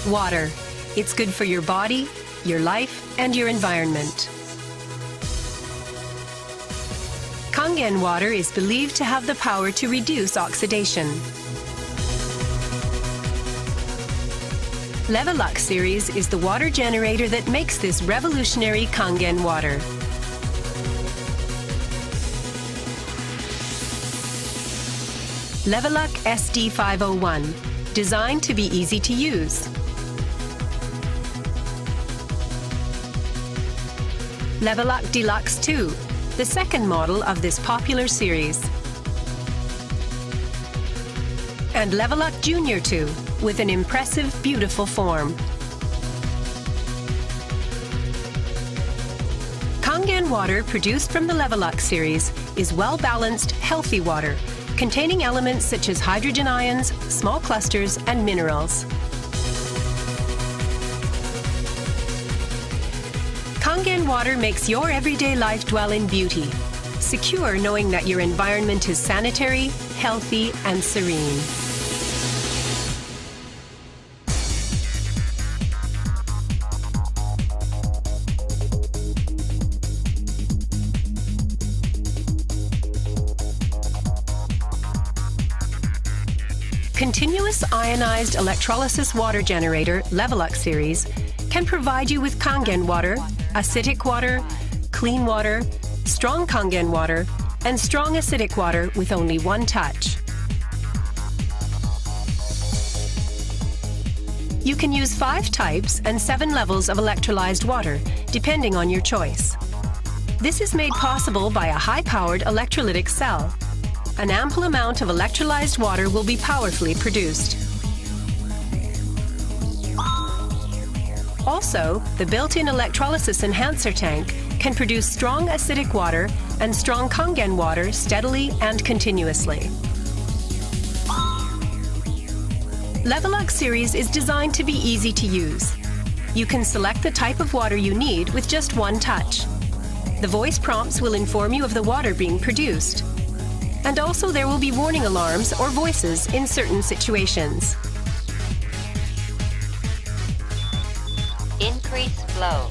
Water. It's good for your body, your life, and your environment. Kangen water is believed to have the power to reduce oxidation. Levelux series is the water generator that makes this revolutionary Kangen water. Levelux SD501, designed to be easy to use. Levelux Deluxe 2, the second model of this popular series. And Levelux Junior 2, with an impressive, beautiful form. Kangen water produced from the Levelux series is well-balanced, healthy water, containing elements such as hydrogen ions, small clusters, and minerals. Kangen water makes your everyday life dwell in beauty, secure knowing that your environment is sanitary, healthy, and serene. Continuous ionized electrolysis water generator Levelux series can provide you with Kangen water, acidic water, clean water, strong Kangen water, and strong acidic water with only one touch. You can use 5 types and 7 levels of electrolyzed water, depending on your choice. This is made possible by a high-powered electrolytic cell. An ample amount of electrolyzed water will be powerfully produced. Also, the built-in electrolysis enhancer tank can produce strong acidic water and strong Kangen water steadily and continuously. Levelux series is designed to be easy to use. You can select the type of water you need with just one touch. The voice prompts will inform you of the water being produced. And also there will be warning alarms or voices in certain situations. Increase flow.